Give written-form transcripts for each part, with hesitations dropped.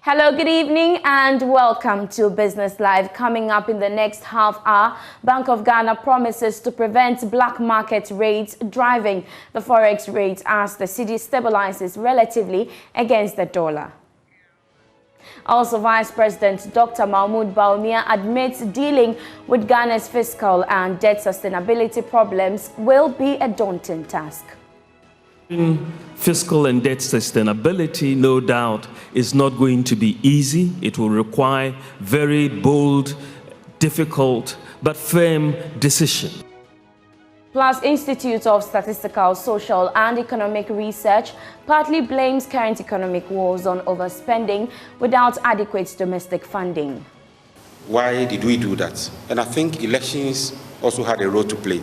Hello, good evening and welcome to Business Live. Coming up in the next half hour, Bank of Ghana promises to prevent black market rates driving the forex rate as the cedi stabilizes relatively against the dollar. Also, Vice President Dr. Mahmoud Bawumia admits dealing with Ghana's fiscal and debt sustainability problems will be a daunting task. Fiscal and debt sustainability, no doubt, is not going to be easy. It will require very bold, difficult, but firm decisions. Plus, Institute of Statistical, Social and Economic Research partly blames current economic woes on overspending without adequate domestic funding. Why did we do that? And I think elections also had a role to play.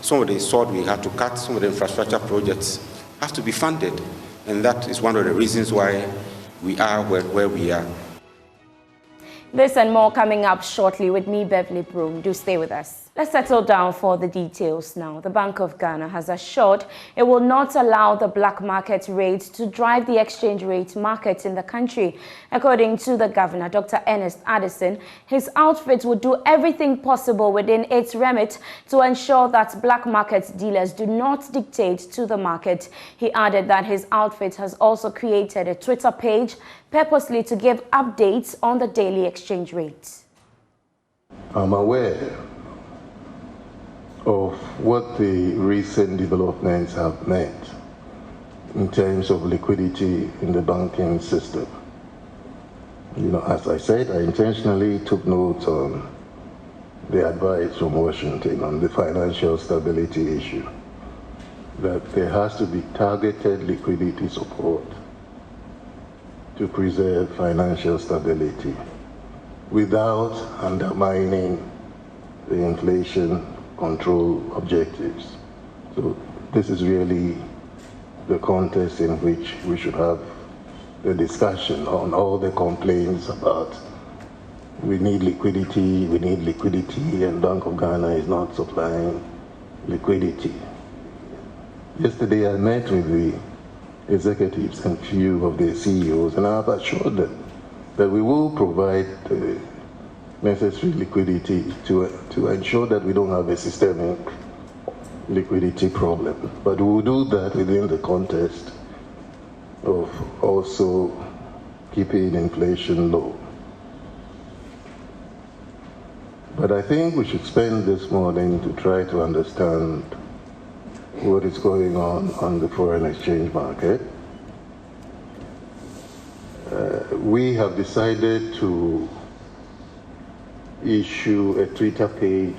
Some of the sword we had to cut, some of the infrastructure projects have to be funded. And that is one of the reasons why we are where we are. This and more coming up shortly with me, Beverly Broohm. Do stay with us. Let's settle down for the details now. The Bank of Ghana has assured it will not allow the black market rate to drive the exchange rate market in the country. According to the governor, Dr. Ernest Addison, his outfit will do everything possible within its remit to ensure that black market dealers do not dictate to the market. He added that his outfit has also created a Twitter page purposely to give updates on the daily exchange rate. I'm aware of what the recent developments have meant in terms of liquidity in the banking system. You know, as I said, I intentionally took note on the advice from Washington on the financial stability issue, that there has to be targeted liquidity support to preserve financial stability without undermining the inflation control objectives. So this is really the context in which we should have a discussion on all the complaints about we need liquidity, and Bank of Ghana is not supplying liquidity. Yesterday I met with the executives and few of the CEOs, and I have assured them that we will provide necessary liquidity to ensure that we don't have a systemic liquidity problem. But we will do that within the context of also keeping inflation low. But I think we should spend this morning to try to understand what is going on the foreign exchange market. We have decided to issue a Twitter page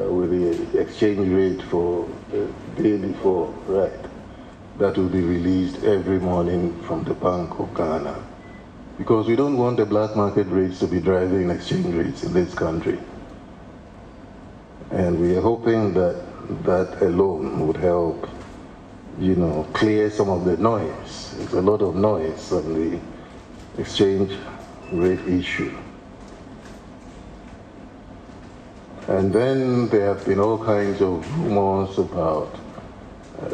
with the exchange rate for the day before, right? That will be released every morning from the Bank of Ghana, because we don't want the black market rates to be driving exchange rates in this country. And we are hoping that that alone would help, you know, clear some of the noise. There's a lot of noise on the exchange rate issue. And then there have been all kinds of rumors about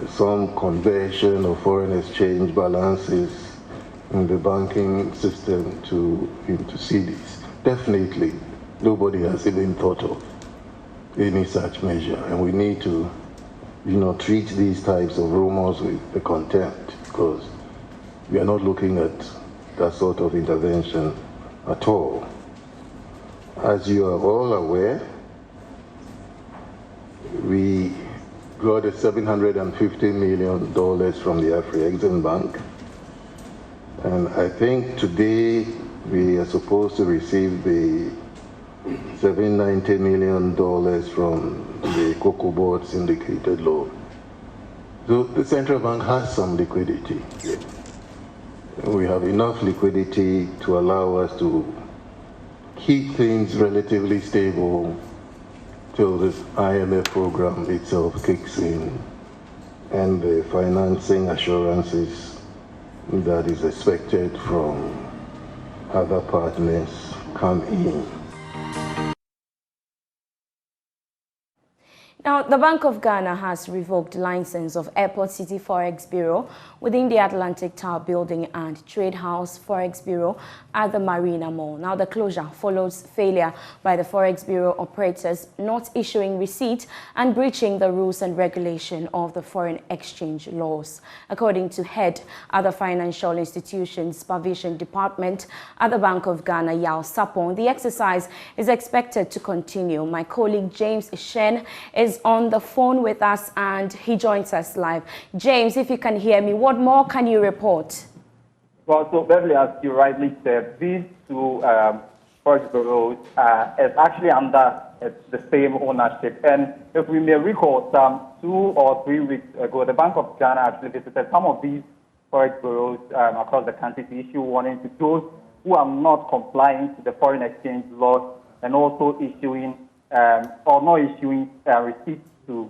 some conversion of foreign exchange balances in the banking system into cedis. Definitely, nobody has even thought of any such measure, and we need to, you know, treat these types of rumors with the contempt, because we are not looking at that sort of intervention at all. As you are all aware, we got a $750 million from the Afri-Exim Bank, and I think today we are supposed to receive the $790 million from the Cocoa Board syndicated loan. So the central bank has some liquidity. We have enough liquidity to allow us to keep things relatively stable till this IMF program itself kicks in and the financing assurances that is expected from other partners come in. Now, the Bank of Ghana has revoked license of Airport City Forex Bureau within the Atlantic Tower Building and Trade House Forex Bureau at the Marina Mall. Now, the closure follows failure by the Forex Bureau operators not issuing receipt and breaching the rules and regulation of the foreign exchange laws. According to head at the Financial Institutions Supervision Department at the Bank of Ghana, Yao Sapong, the exercise is expected to continue. My colleague James Shen is on the phone with us and he joins us live. James, if you can hear me, what more can you report? Well, so Beverly, as you rightly said, these two forex bureaus is actually under the same ownership. And if we may recall, some 2 or 3 weeks ago, the Bank of Ghana actually visited some of these forex bureaus across the country to issue warning to those who are not complying to the foreign exchange laws and also issuing or not issuing receipts to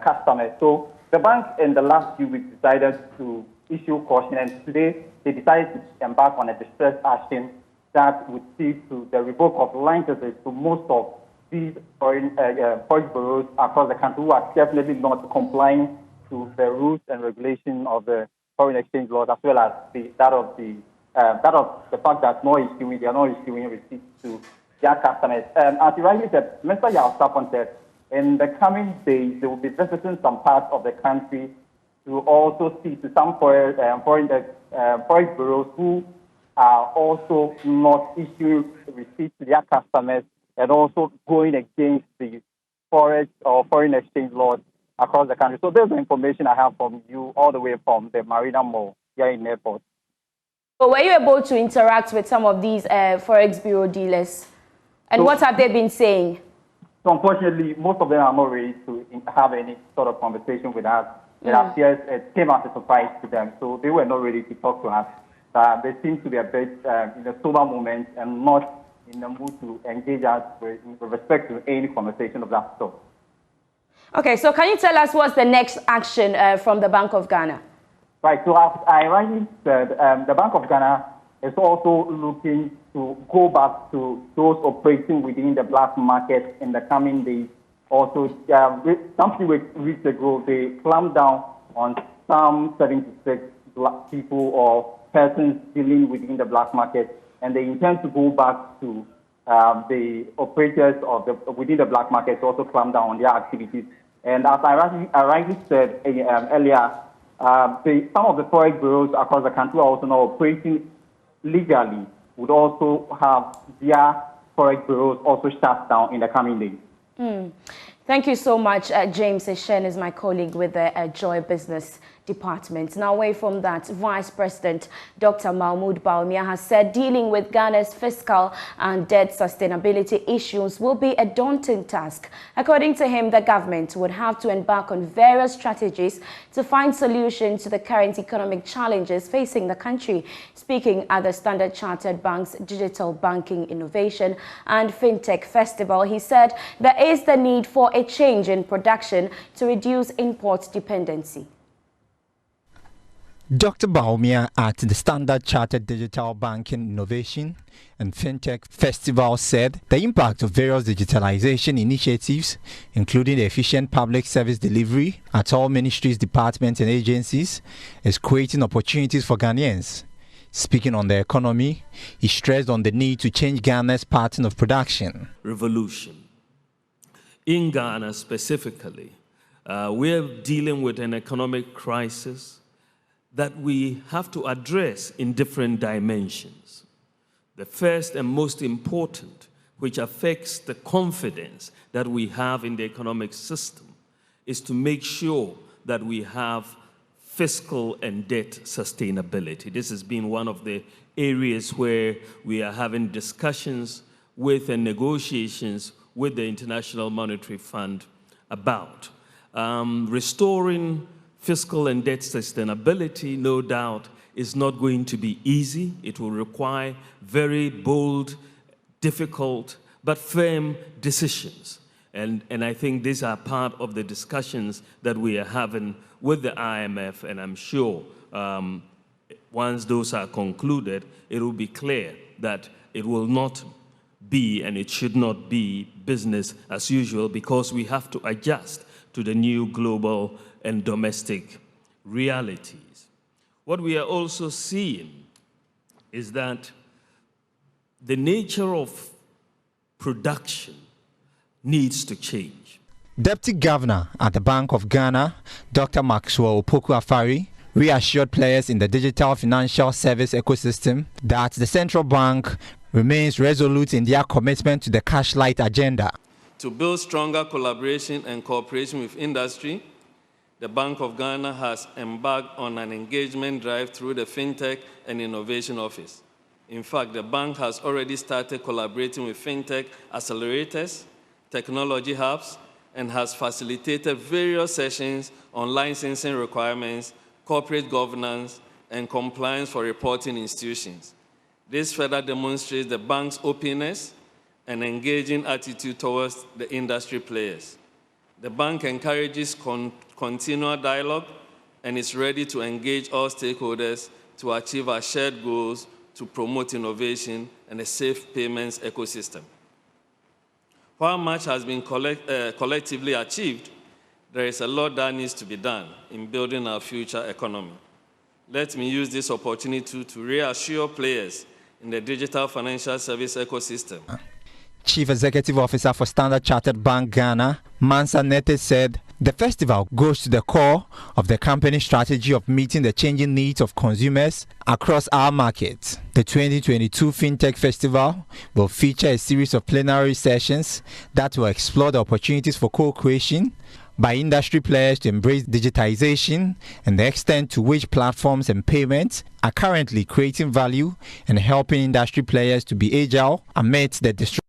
customers. So the bank in the last few weeks decided to issue caution, and today they decided to embark on a distress action that would see to the revoke of licenses to most of these foreign bureaus across the country who are definitely not complying to the rules and regulations of the foreign exchange laws, as well as that of the fact that they are not issuing receipts to their customers. As you rightly said, Mr. Yao Sapong said, in the coming days, they will be visiting some parts of the country to also see to some foreign bureaus who are also not issuing receipts to their customers and also going against the forex or foreign exchange laws across the country. So there's the information I have from you all the way from the Marina Mall here in the airport. So were you able to interact with some of these forex bureau dealers? And what have they been saying? So unfortunately, most of them are not ready to have any sort of conversation with us. It appears it came as a surprise to them, so they were not ready to talk to us. They seem to be a bit in a sober moment and not in the mood to engage us with respect to any conversation of that sort. Okay, so can you tell us what's the next action from the Bank of Ghana? Right, so as I rightly said, the Bank of Ghana is also looking to go back to those operating within the black market in the coming days. Also, some few weeks ago, they clamped down on some 76 black people or persons dealing within the black market, and they intend to go back to the operators within the black market to also clamp down on their activities. And as I rightly said earlier, some of the forex bureaus across the country are also now operating legally, would also have their forex bureaus also shut down in the coming days. Thank you so much. James Shen is my colleague with the Joy Business Department. Now, away from that, Vice President Dr. Mahmoud Bawumia has said dealing with Ghana's fiscal and debt sustainability issues will be a daunting task. According to him, the government would have to embark on various strategies to find solutions to the current economic challenges facing the country. Speaking at the Standard Chartered Bank's Digital Banking Innovation and FinTech Festival, he said there is the need for a change in production to reduce import dependency. Dr. Bawumia at the Standard Chartered Digital Banking Innovation and FinTech Festival said the impact of various digitalization initiatives, including the efficient public service delivery at all ministries, departments and agencies, is creating opportunities for Ghanaians. Speaking on the economy, he stressed on the need to change Ghana's pattern of production. Revolution. In Ghana specifically, we're dealing with an economic crisis that we have to address in different dimensions. The first and most important, which affects the confidence that we have in the economic system, is to make sure that we have fiscal and debt sustainability. This has been one of the areas where we are having discussions with and negotiations with the International Monetary Fund about. Restoring fiscal and debt sustainability, no doubt, is not going to be easy. It will require very bold, difficult, but firm decisions. And I think these are part of the discussions that we are having with the IMF, and I'm sure once those are concluded, it will be clear that it will not be and it should not be business as usual, because we have to adjust to the new global and domestic realities. What we are also seeing is that the nature of production needs to change. Deputy Governor at the Bank of Ghana, Dr. Maxwell Opoku-Afari, reassured players in the digital financial service ecosystem that the central bank remains resolute in their commitment to the cash-light agenda. To build stronger collaboration and cooperation with industry, the Bank of Ghana has embarked on an engagement drive through the FinTech and Innovation Office. In fact, the bank has already started collaborating with FinTech accelerators, technology hubs, and has facilitated various sessions on licensing requirements, corporate governance, and compliance for reporting institutions. This further demonstrates the bank's openness and engaging attitude towards the industry players. The bank encourages continual dialogue and is ready to engage all stakeholders to achieve our shared goals to promote innovation and a safe payments ecosystem. While much has been collectively achieved, there is a lot that needs to be done in building our future economy. Let me use this opportunity to reassure players in the digital financial service ecosystem. Chief Executive Officer for Standard Chartered Bank Ghana, Mansa Nete, said the festival goes to the core of the company's strategy of meeting the changing needs of consumers across our markets. The 2022 FinTech Festival will feature a series of plenary sessions that will explore the opportunities for co-creation by industry players to embrace digitization and the extent to which platforms and payments are currently creating value and helping industry players to be agile amidst the disruption.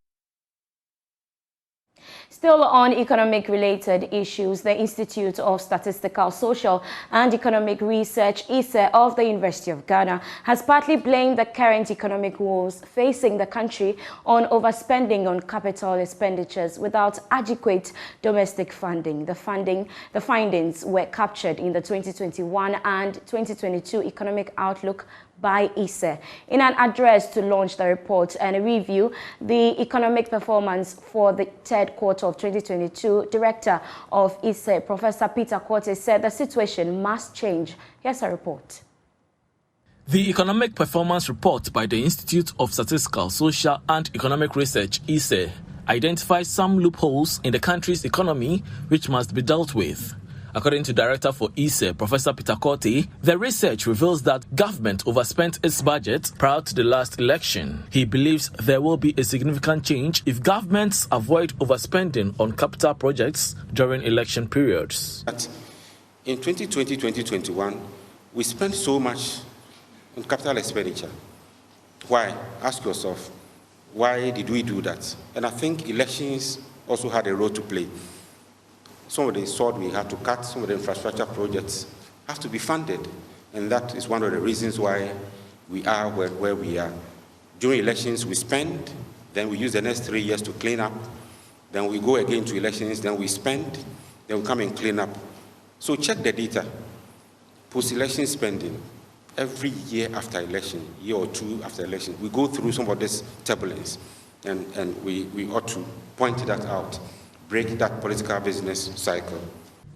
Still on economic-related issues, the Institute of Statistical, Social and Economic Research, ISE, of the University of Ghana, has partly blamed the current economic woes facing the country on overspending on capital expenditures without adequate domestic funding. The findings were captured in the 2021 and 2022 Economic Outlook by ISE. In an address to launch the report and review the economic performance for the third quarter of 2022, Director of ISE, Professor Peter Korte, said the situation must change. Here's a report. The Economic Performance Report by the Institute of Statistical, Social and Economic Research, ISE, identifies some loopholes in the country's economy which must be dealt with. According to Director for ISE, Professor Peter Korte, the research reveals that government overspent its budget prior to the last election. He believes there will be a significant change if governments avoid overspending on capital projects during election periods. In 2020-2021, we spent so much on capital expenditure. Why? Ask yourself, why did we do that? And I think elections also had a role to play. Some of the sword we had to cut, some of the infrastructure projects have to be funded. And that is one of the reasons why we are where we are. During elections, we spend, then we use the next 3 years to clean up. Then we go again to elections, then we spend, then we come and clean up. So check the data. Post-election spending, every year after election, year or two after election, we go through some of this turbulence. And we ought to point that out. Break that political business cycle.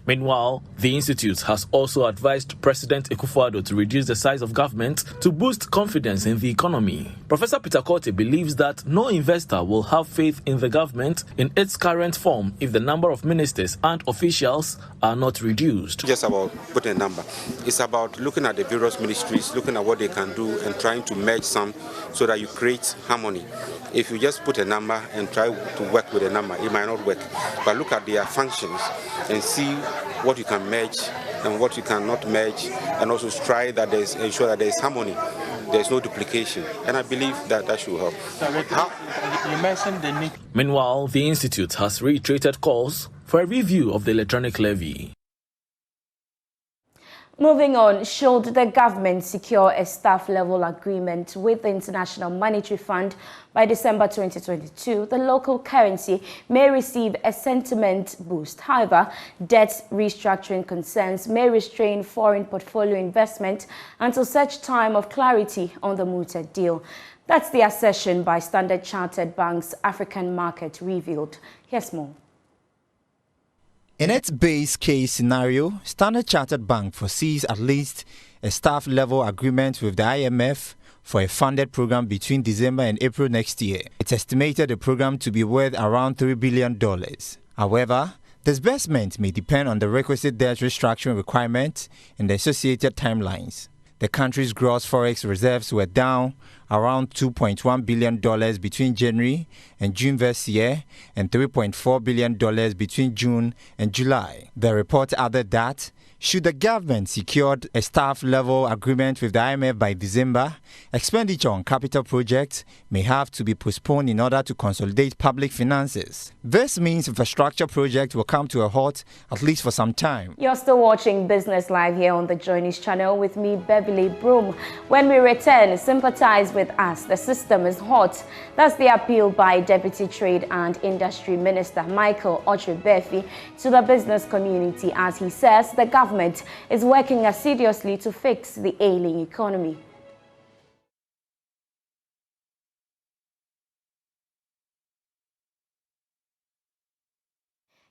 Meanwhile, the Institute has also advised President Akufo-Addo to reduce the size of government to boost confidence in the economy. Professor Peter Korte believes that no investor will have faith in the government in its current form if the number of ministers and officials are not reduced. Just about putting a number. It's about looking at the various ministries, looking at what they can do and trying to merge some so that you create harmony. If you just put a number and try to work with a number, it might not work. But look at their functions and see what you can merge and what you cannot merge, and also try that ensure that there is harmony, there is no duplication, and I believe that that should help. You mentioned the need. Meanwhile, the Institute has reiterated calls for a review of the electronic levy. Moving on, should the government secure a staff-level agreement with the International Monetary Fund by December 2022, the local currency may receive a sentiment boost. However, debt restructuring concerns may restrain foreign portfolio investment until such time of clarity on the mooted deal. That's the assertion by Standard Chartered Bank's African Market revealed. Here's more. In its base case scenario, Standard Chartered Bank foresees at least a staff-level agreement with the IMF for a funded program between December and April next year. It's estimated the program to be worth around $3 billion. However, disbursement may depend on the requisite debt restructuring requirements and the associated timelines. The country's gross forex reserves were down around $2.1 billion between January and June this year and $3.4 billion between June and July. The report added that should the government secure a staff-level agreement with the IMF by December, expenditure on capital projects may have to be postponed in order to consolidate public finances. This means infrastructure projects will come to a halt at least for some time. You're still watching Business Live here on the Joy News channel with me, Beverly Broohm. When we return, sympathize with us. The system is hot. That's the appeal by Deputy Trade and Industry Minister Michael Ochebefi to the business community as he says the government is working assiduously to fix the ailing economy.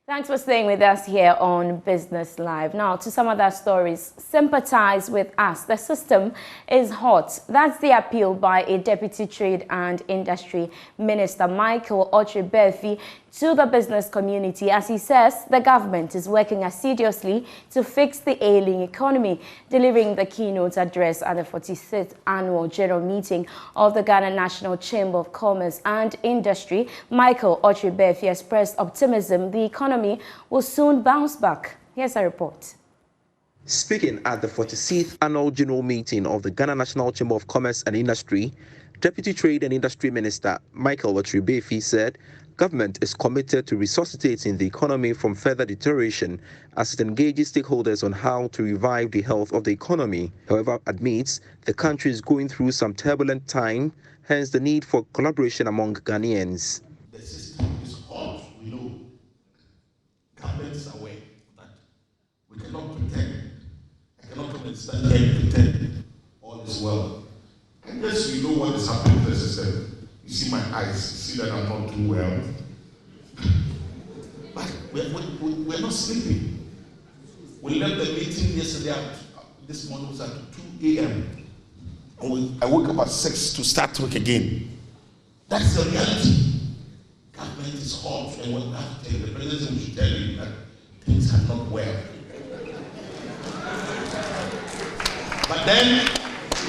Thanks for staying with us here on Business Live. Now, to some other stories. Sympathize with us. The system is hot. That's the appeal by a Deputy Trade and Industry Minister, Michael Ochebefi, to the business community as he says the government is working assiduously to fix the ailing economy. Delivering the keynote address at the 46th Annual General Meeting of the Ghana National Chamber of Commerce and Industry, Michael Ochebefi expressed optimism the economy will soon bounce back. Here's a report. Speaking at the 46th Annual General Meeting of the Ghana National Chamber of Commerce and Industry, Deputy Trade and Industry Minister Michael Ochebefi said government is committed to resuscitating the economy from further deterioration as it engages stakeholders on how to revive the health of the economy. However, admits the country is going through some turbulent time, hence the need for collaboration among Ghanaians. The system is hot, we know. Government is aware that we cannot pretend. I cannot come and stand here and pretend all is well. And yes, we know what is happening to the system. You see my eyes, you see that I'm not doing well. But we're not sleeping. We left the meeting yesterday, this morning was at 2 a.m. And I woke up at 6 to start work again. That's the reality. Government is hot, and what we have to tell you, the president should tell you that things are not well. But then,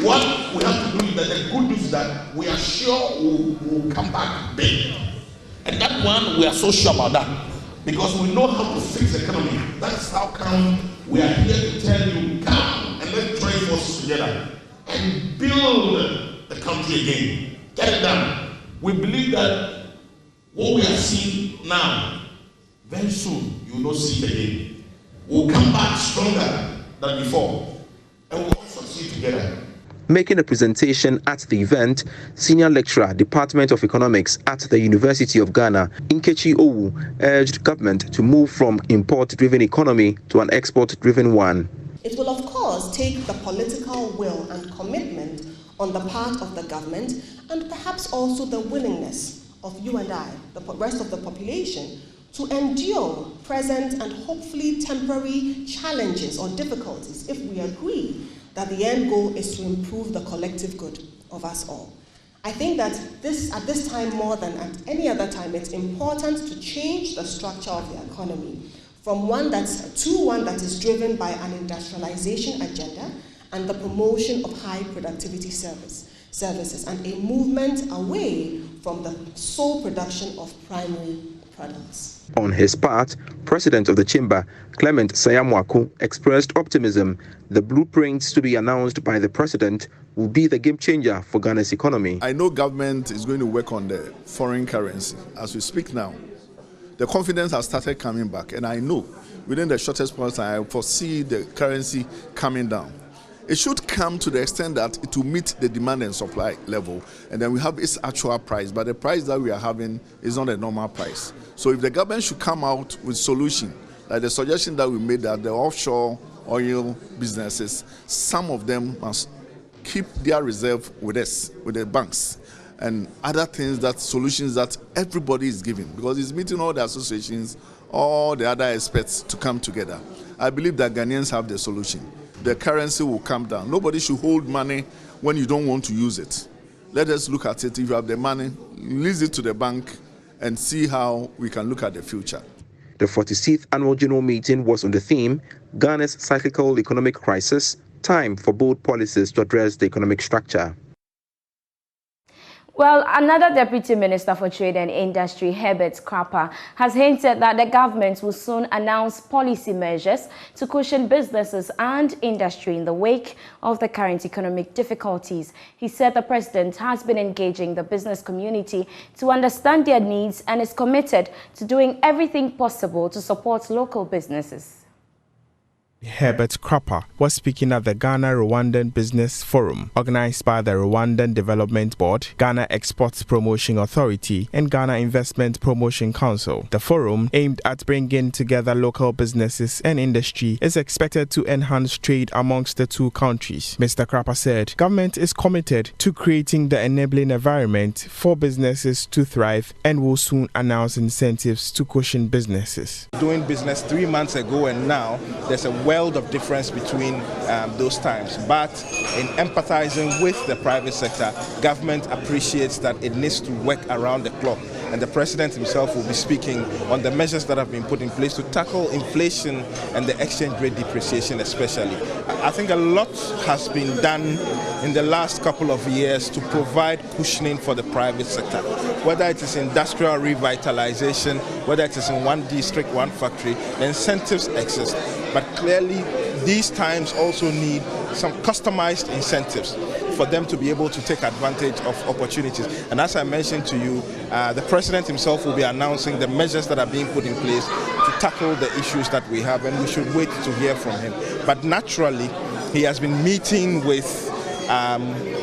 what we have to do is that the good news is that we are sure we'll come back big. And that one, we are so sure about that. Because we know how to fix the economy. That's how come we are here to tell you, come and let's join forces together and build the country again. Get it done. We believe that what we are seeing now, very soon, you will not see it again. We'll come back stronger than before. And we'll all succeed together. Making a presentation at the event, Senior Lecturer, Department of Economics at the University of Ghana, Nkechi Owu, urged government to move from import-driven economy to an export-driven one. It will, of course, take the political will and commitment on the part of the government and perhaps also the willingness of you and I, the rest of the population, to endure present and hopefully temporary challenges or difficulties if we agree that the end goal is to improve the collective good of us all. I think that at this time more than at any other time, it's important to change the structure of the economy from one that is driven by an industrialization agenda and the promotion of high productivity services and a movement away from the sole production of primary products. On his part, President of the Chamber, Clement Sayamwaku, expressed optimism the blueprints to be announced by the President will be the game changer for Ghana's economy. I know government is going to work on the foreign currency. As we speak now, the confidence has started coming back, and I know within the shortest point I foresee the currency coming down. It should come to the extent that it will meet the demand and supply level, and then we have its actual price. But the price that we are having is not a normal price. So if the government should come out with solution, like the suggestion that we made that the offshore oil businesses, some of them must keep their reserve with us, with the banks, and other things, that solutions that everybody is giving, because it's meeting all the associations all the other experts to come together. I believe that Ghanaians have the solution. The currency will come down. Nobody should hold money when you don't want to use it. Let us look at it. If you have the money, release it to the bank and see how we can look at the future. The 46th Annual General Meeting was on the theme, Ghana's Cyclical Economic Crisis, Time for Bold Policies to Address the Economic Structure. Well, another Deputy Minister for Trade and Industry, Herbert Krapah, has hinted that the government will soon announce policy measures to cushion businesses and industry in the wake of the current economic difficulties. He said the president has been engaging the business community to understand their needs and is committed to doing everything possible to support local businesses. Herbert Krapah was speaking at the Ghana-Rwandan Business Forum, organized by the Rwandan Development Board, Ghana Exports Promotion Authority, and Ghana Investment Promotion Council. The forum, aimed at bringing together local businesses and industry, is expected to enhance trade amongst the two countries. Mr. Krapah said government is committed to creating the enabling environment for businesses to thrive and will soon announce incentives to cushion businesses. Doing business 3 months ago and now, there's a world of difference between those times. But in empathizing with the private sector, government appreciates that it needs to work around the clock. And the president himself will be speaking on the measures that have been put in place to tackle inflation and the exchange rate depreciation especially. I think a lot has been done in the last couple of years to provide cushioning for the private sector, whether it is industrial revitalization, whether it is in one district, one factory, the incentives exist. But clearly, these times also need some customized incentives for them to be able to take advantage of opportunities. And as I mentioned to you, the president himself will be announcing the measures that are being put in place to tackle the issues that we have, and we should wait to hear from him. But naturally, he has been meeting with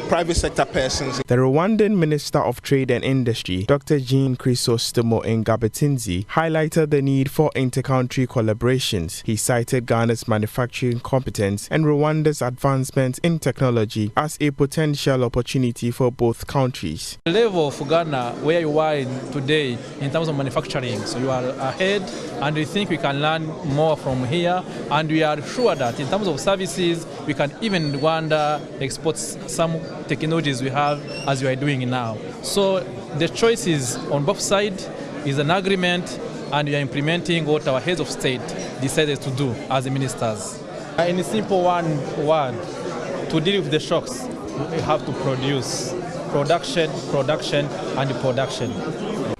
private sector persons. The Rwandan Minister of Trade and Industry, Dr. Jean Chrysostomo Ngabetinzi, highlighted the need for inter-country collaborations. He cited Ghana's manufacturing competence and Rwanda's advancement in technology as a potential opportunity for both countries. The level of Ghana, where you are today in terms of manufacturing, so you are ahead, and we think we can learn more from here, and we are sure that in terms of services, we can even Rwanda export some technologies we have as we are doing now. So the choice is on both sides, is an agreement, and we are implementing what our heads of state decided to do as the ministers. In a simple one word, to deal with the shocks, we have to produce. Production, and production.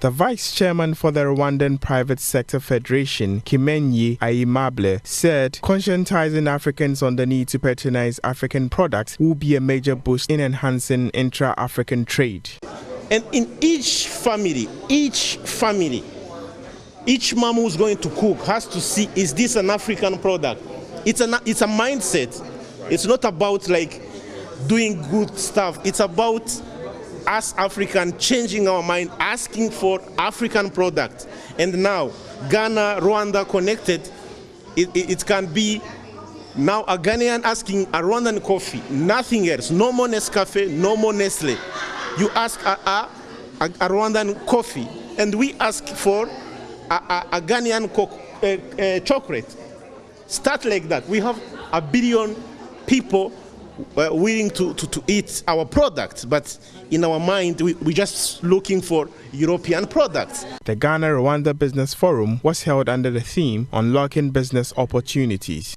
The vice chairman for the Rwandan Private Sector Federation, Kimenyi Ayimable, said conscientizing Africans on the need to patronize African products will be a major boost in enhancing intra-African trade. And in each family, each mom who's going to cook has to see, is this an African product? It's a mindset. It's not about like doing good stuff. It's about us African changing our mind, asking for African products. And now Ghana, Rwanda connected, it can be now a Ghanaian asking a Rwandan coffee, nothing else, no more Nescafe, no more Nestle. You ask a Rwandan coffee, and we ask for a Ghanaian chocolate. Start like that. We have 1 billion people willing to eat our products, but in our mind, we're just looking for European products. The Ghana-Rwanda Business Forum was held under the theme Unlocking Business Opportunities.